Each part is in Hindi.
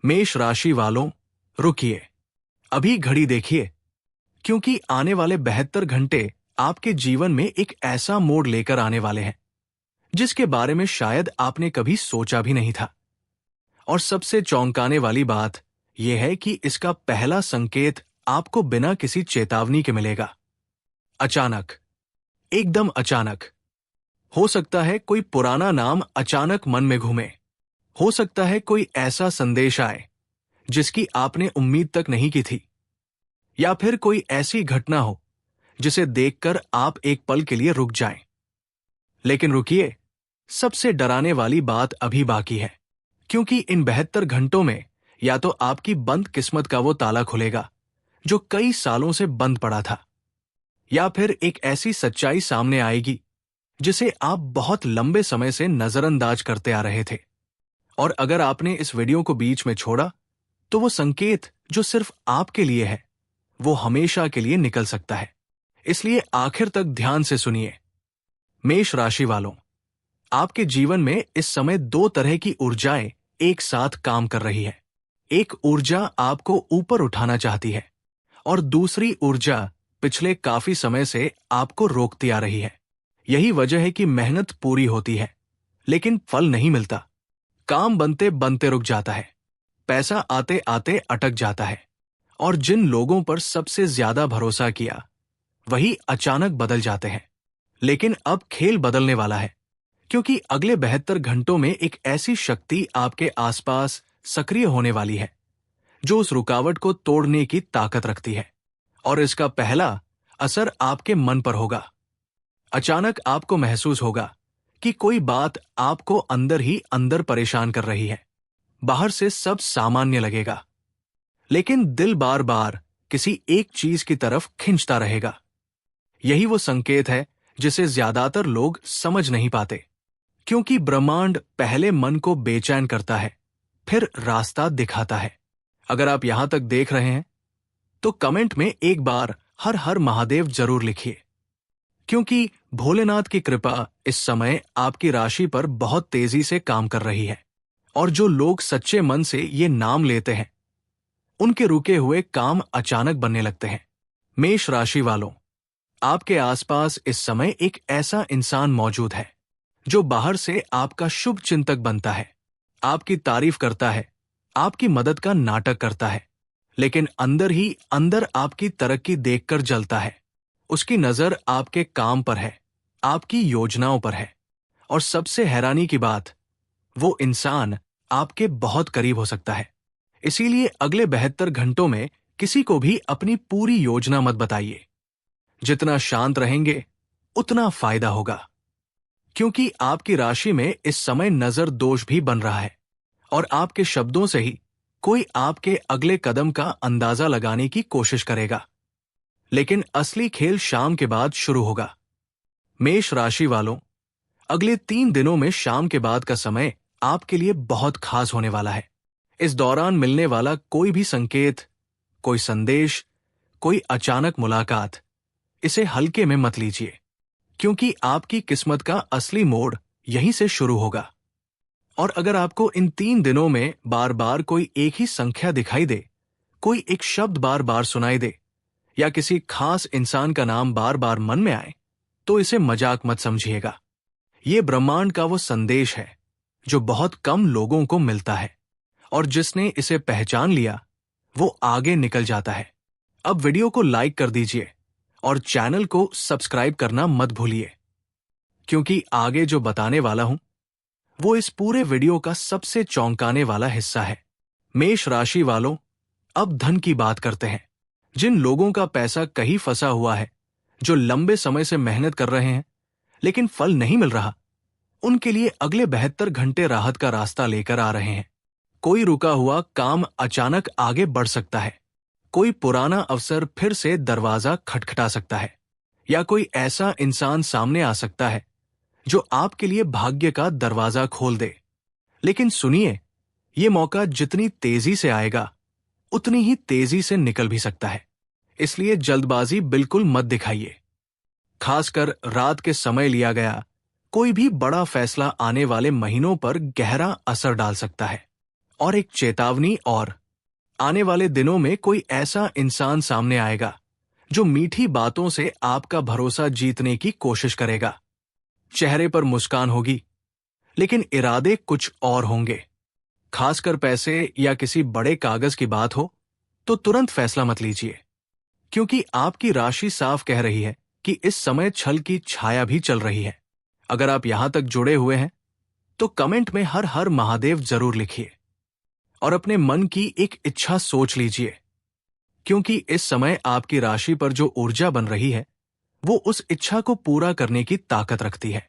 मेष राशि वालों, रुकिए, अभी घड़ी देखिए, क्योंकि आने वाले 72 घंटे आपके जीवन में एक ऐसा मोड़ लेकर आने वाले हैं जिसके बारे में शायद आपने कभी सोचा भी नहीं था। और सबसे चौंकाने वाली बात यह है कि इसका पहला संकेत आपको बिना किसी चेतावनी के मिलेगा। अचानक, एकदम अचानक। हो सकता है कोई पुराना नाम अचानक मन में घूमे, हो सकता है कोई ऐसा संदेश आए जिसकी आपने उम्मीद तक नहीं की थी, या फिर कोई ऐसी घटना हो जिसे देखकर आप एक पल के लिए रुक जाएं। लेकिन रुकिए, सबसे डराने वाली बात अभी बाकी है, क्योंकि इन 72 घंटों में या तो आपकी बंद किस्मत का वो ताला खुलेगा जो कई सालों से बंद पड़ा था, या फिर एक ऐसी सच्चाई सामने आएगी जिसे आप बहुत लंबे समय से नजरअंदाज करते आ रहे थे। और अगर आपने इस वीडियो को बीच में छोड़ा तो वो संकेत जो सिर्फ आपके लिए है वो हमेशा के लिए निकल सकता है। इसलिए आखिर तक ध्यान से सुनिए। मेष राशि वालों, आपके जीवन में इस समय दो तरह की ऊर्जाएं एक साथ काम कर रही है। एक ऊर्जा आपको ऊपर उठाना चाहती है और दूसरी ऊर्जा पिछले काफी समय से आपको रोकती आ रही है। यही वजह है कि मेहनत पूरी होती है लेकिन फल नहीं मिलता। काम बनते बनते रुक जाता है, पैसा आते आते अटक जाता है, और जिन लोगों पर सबसे ज्यादा भरोसा किया वही अचानक बदल जाते हैं। लेकिन अब खेल बदलने वाला है, क्योंकि अगले 72 घंटों में एक ऐसी शक्ति आपके आसपास सक्रिय होने वाली है जो उस रुकावट को तोड़ने की ताकत रखती है। और इसका पहला असर आपके मन पर होगा। अचानक आपको महसूस होगा कि कोई बात आपको अंदर ही अंदर परेशान कर रही है। बाहर से सब सामान्य लगेगा, लेकिन दिल बार बार किसी एक चीज की तरफ खिंचता रहेगा। यही वो संकेत है जिसे ज्यादातर लोग समझ नहीं पाते, क्योंकि ब्रह्मांड पहले मन को बेचैन करता है, फिर रास्ता दिखाता है। अगर आप यहां तक देख रहे हैं तो कमेंट में एक बार हर हर महादेव जरूर लिखिए, क्योंकि भोलेनाथ की कृपा इस समय आपकी राशि पर बहुत तेजी से काम कर रही है। और जो लोग सच्चे मन से ये नाम लेते हैं उनके रुके हुए काम अचानक बनने लगते हैं। मेष राशि वालों, आपके आसपास इस समय एक ऐसा इंसान मौजूद है जो बाहर से आपका शुभ चिंतक बनता है, आपकी तारीफ करता है, आपकी मदद का नाटक करता है, लेकिन अंदर ही अंदर आपकी तरक्की देखकर जलता है। उसकी नजर आपके काम पर है, आपकी योजनाओं पर है, और सबसे हैरानी की बात, वो इंसान आपके बहुत करीब हो सकता है। इसीलिए अगले 72 घंटों में किसी को भी अपनी पूरी योजना मत बताइए। जितना शांत रहेंगे उतना फायदा होगा, क्योंकि आपकी राशि में इस समय नजर दोष भी बन रहा है, और आपके शब्दों से ही कोई आपके अगले कदम का अंदाजा लगाने की कोशिश करेगा। लेकिन असली खेल शाम के बाद शुरू होगा। मेष राशि वालों, अगले 3 दिनों में शाम के बाद का समय आपके लिए बहुत खास होने वाला है। इस दौरान मिलने वाला कोई भी संकेत, कोई संदेश, कोई अचानक मुलाकात, इसे हल्के में मत लीजिए, क्योंकि आपकी किस्मत का असली मोड़ यहीं से शुरू होगा। और अगर आपको इन 3 दिनों में बार बार कोई एक ही संख्या दिखाई दे, कोई एक शब्द बार बार सुनाई दे, या किसी खास इंसान का नाम बार बार मन में आए, तो इसे मजाक मत समझिएगा। ये ब्रह्मांड का वो संदेश है जो बहुत कम लोगों को मिलता है, और जिसने इसे पहचान लिया वो आगे निकल जाता है। अब वीडियो को लाइक कर दीजिए और चैनल को सब्सक्राइब करना मत भूलिए, क्योंकि आगे जो बताने वाला हूं वो इस पूरे वीडियो का सबसे चौंकाने वाला हिस्सा है। मेष राशि वालों, अब धन की बात करते हैं। जिन लोगों का पैसा कहीं फंसा हुआ है, जो लंबे समय से मेहनत कर रहे हैं लेकिन फल नहीं मिल रहा, उनके लिए अगले 72 घंटे राहत का रास्ता लेकर आ रहे हैं। कोई रुका हुआ काम अचानक आगे बढ़ सकता है, कोई पुराना अवसर फिर से दरवाजा खटखटा सकता है, या कोई ऐसा इंसान सामने आ सकता है जो आपके लिए भाग्य का दरवाजा खोल दे। लेकिन सुनिए, ये मौका जितनी तेजी से आएगा उतनी ही तेजी से निकल भी सकता है। इसलिए जल्दबाजी बिल्कुल मत दिखाइए। खासकर रात के समय लिया गया कोई भी बड़ा फैसला आने वाले महीनों पर गहरा असर डाल सकता है। और एक चेतावनी और, आने वाले दिनों में कोई ऐसा इंसान सामने आएगा जो मीठी बातों से आपका भरोसा जीतने की कोशिश करेगा। चेहरे पर मुस्कान होगी, लेकिन इरादे कुछ और होंगे। खासकर पैसे या किसी बड़े कागज की बात हो तो तुरंत फैसला मत लीजिए, क्योंकि आपकी राशि साफ कह रही है कि इस समय छल की छाया भी चल रही है। अगर आप यहां तक जुड़े हुए हैं तो कमेंट में हर हर महादेव जरूर लिखिए और अपने मन की एक इच्छा सोच लीजिए, क्योंकि इस समय आपकी राशि पर जो ऊर्जा बन रही है वो उस इच्छा को पूरा करने की ताकत रखती है।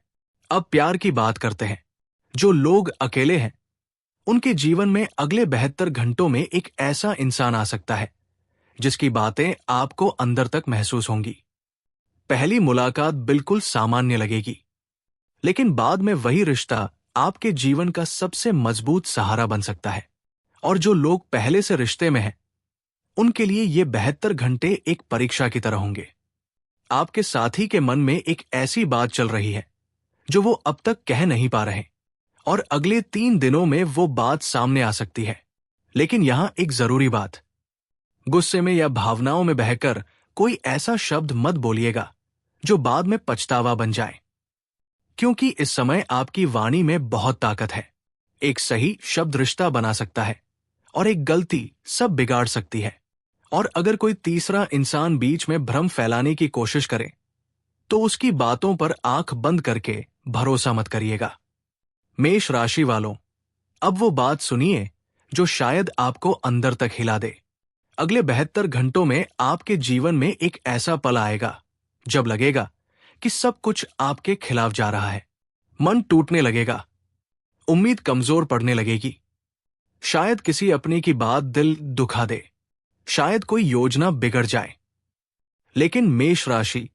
अब प्यार की बात करते हैं। जो लोग अकेले हैं उनके जीवन में अगले 72 घंटों में एक ऐसा इंसान आ सकता है जिसकी बातें आपको अंदर तक महसूस होंगी। पहली मुलाकात बिल्कुल सामान्य लगेगी, लेकिन बाद में वही रिश्ता आपके जीवन का सबसे मजबूत सहारा बन सकता है। और जो लोग पहले से रिश्ते में हैं उनके लिए ये 72 घंटे एक परीक्षा की तरह होंगे। आपके साथी के मन में एक ऐसी बात चल रही है जो वो अब तक कह नहीं पा रहे, और अगले 3 दिनों में वो बात सामने आ सकती है। लेकिन यहां एक जरूरी बात, गुस्से में या भावनाओं में बहकर कोई ऐसा शब्द मत बोलिएगा जो बाद में पछतावा बन जाए, क्योंकि इस समय आपकी वाणी में बहुत ताकत है। एक सही शब्द रिश्ता बना सकता है और एक गलती सब बिगाड़ सकती है। और अगर कोई तीसरा इंसान बीच में भ्रम फैलाने की कोशिश करे तो उसकी बातों पर आंख बंद करके भरोसा मत करिएगा। मेष राशि वालों, अब वो बात सुनिए जो शायद आपको अंदर तक हिला दे। अगले 72 घंटों में आपके जीवन में एक ऐसा पल आएगा जब लगेगा कि सब कुछ आपके खिलाफ जा रहा है। मन टूटने लगेगा, उम्मीद कमजोर पड़ने लगेगी। शायद किसी अपने की बात दिल दुखा दे, शायद कोई योजना बिगड़ जाए। लेकिन मेष राशि,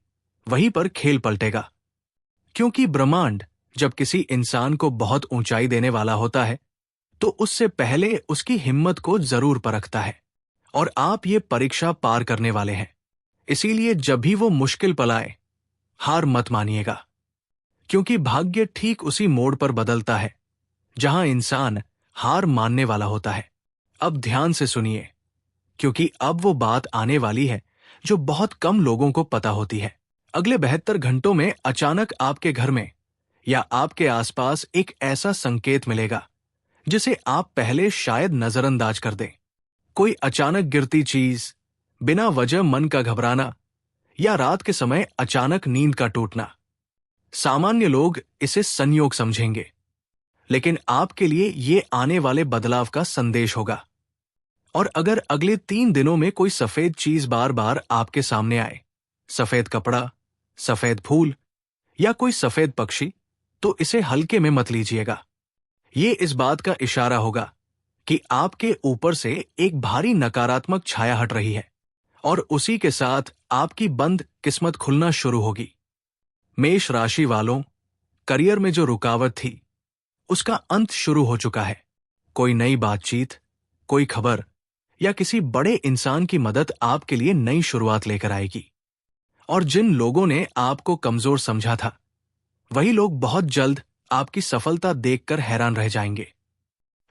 वहीं पर खेल पलटेगा, क्योंकि ब्रह्मांड जब किसी इंसान को बहुत ऊंचाई देने वाला होता है तो उससे पहले उसकी हिम्मत को जरूर परखता है, और आप ये परीक्षा पार करने वाले हैं। इसीलिए जब भी वो मुश्किल पल आए, हार मत मानिएगा, क्योंकि भाग्य ठीक उसी मोड़ पर बदलता है जहां इंसान हार मानने वाला होता है। अब ध्यान से सुनिए, क्योंकि अब वो बात आने वाली है जो बहुत कम लोगों को पता होती है। अगले 72 घंटों में अचानक आपके घर में या आपके आसपास एक ऐसा संकेत मिलेगा जिसे आप पहले शायद नजरअंदाज कर दें। कोई अचानक गिरती चीज, बिना वजह मन का घबराना, या रात के समय अचानक नींद का टूटना। सामान्य लोग इसे संयोग समझेंगे, लेकिन आपके लिए ये आने वाले बदलाव का संदेश होगा। और अगर अगले 3 दिनों में कोई सफेद चीज बार बार आपके सामने आए, सफेद कपड़ा, सफेद फूल या कोई सफेद पक्षी, तो इसे हल्के में मत लीजिएगा। ये इस बात का इशारा होगा कि आपके ऊपर से एक भारी नकारात्मक छाया हट रही है, और उसी के साथ आपकी बंद किस्मत खुलना शुरू होगी। मेष राशि वालों, करियर में जो रुकावट थी उसका अंत शुरू हो चुका है। कोई नई बातचीत, कोई खबर या किसी बड़े इंसान की मदद आपके लिए नई शुरुआत लेकर आएगी। और जिन लोगों ने आपको कमजोर समझा था, वही लोग बहुत जल्द आपकी सफलता देखकर हैरान रह जाएंगे।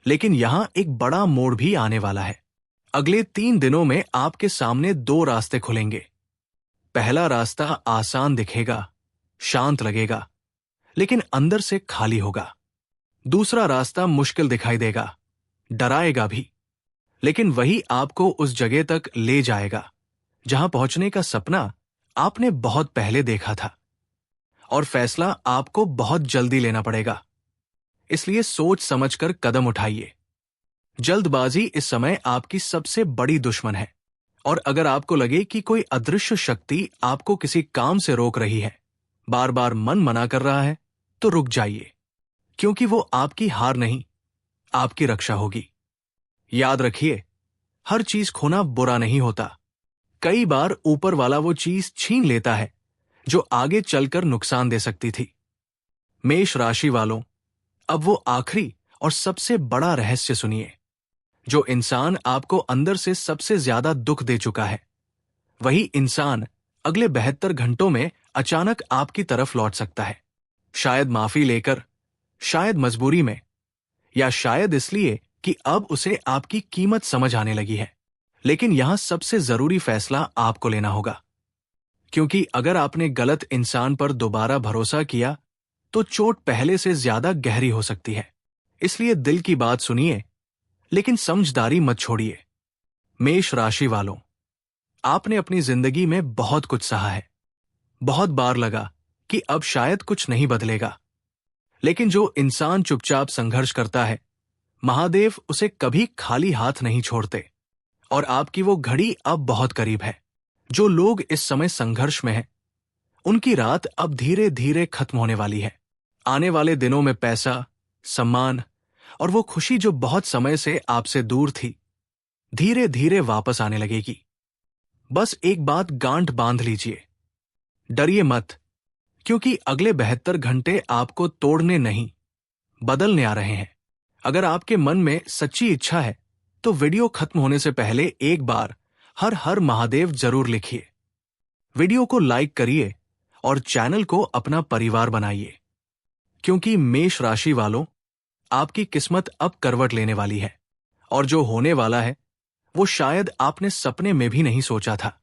लेकिन यहां एक बड़ा मोड़ भी आने वाला है। अगले 3 दिनों में आपके सामने 2 रास्ते खुलेंगे। पहला रास्ता आसान दिखेगा, शांत लगेगा, लेकिन अंदर से खाली होगा। दूसरा रास्ता मुश्किल दिखाई देगा, डराएगा भी, लेकिन वही आपको उस जगह तक ले जाएगा जहां पहुंचने का सपना आपने बहुत पहले देखा था। और फैसला आपको बहुत जल्दी लेना पड़ेगा, इसलिए सोच समझकर कदम उठाइए। जल्दबाजी इस समय आपकी सबसे बड़ी दुश्मन है। और अगर आपको लगे कि कोई अदृश्य शक्ति आपको किसी काम से रोक रही है, बार बार मन मना कर रहा है, तो रुक जाइए, क्योंकि वो आपकी हार नहीं, आपकी रक्षा होगी। याद रखिए, हर चीज खोना बुरा नहीं होता। कई बार ऊपर वाला वो चीज छीन लेता है जो आगे चलकर नुकसान दे सकती थी। मेष राशि वालों, अब वो आखिरी और सबसे बड़ा रहस्य सुनिए। जो इंसान आपको अंदर से सबसे ज्यादा दुख दे चुका है, वही इंसान अगले 72 घंटों में अचानक आपकी तरफ लौट सकता है। शायद माफी लेकर, शायद मजबूरी में, या शायद इसलिए कि अब उसे आपकी कीमत समझ आने लगी है। लेकिन यहां सबसे जरूरी फैसला आपको लेना होगा, क्योंकि अगर आपने गलत इंसान पर दोबारा भरोसा किया तो चोट पहले से ज्यादा गहरी हो सकती है। इसलिए दिल की बात सुनिए, लेकिन समझदारी मत छोड़िए। मेष राशि वालों, आपने अपनी जिंदगी में बहुत कुछ सहा है। बहुत बार लगा कि अब शायद कुछ नहीं बदलेगा, लेकिन जो इंसान चुपचाप संघर्ष करता है, महादेव उसे कभी खाली हाथ नहीं छोड़ते। और आपकी वो घड़ी अब बहुत करीब है। जो लोग इस समय संघर्ष में हैं, उनकी रात अब धीरे धीरे खत्म होने वाली है। आने वाले दिनों में पैसा, सम्मान और वो खुशी जो बहुत समय से आपसे दूर थी, धीरे धीरे वापस आने लगेगी। बस एक बात गांठ बांध लीजिए, डरिए मत, क्योंकि अगले 72 घंटे आपको तोड़ने नहीं, बदलने आ रहे हैं। अगर आपके मन में सच्ची इच्छा है तो वीडियो खत्म होने से पहले एक बार हर हर महादेव जरूर लिखिए। वीडियो को लाइक करिए और चैनल को अपना परिवार बनाइए, क्योंकि मेष राशि वालों, आपकी किस्मत अब करवट लेने वाली है। और जो होने वाला है वो शायद आपने सपने में भी नहीं सोचा था।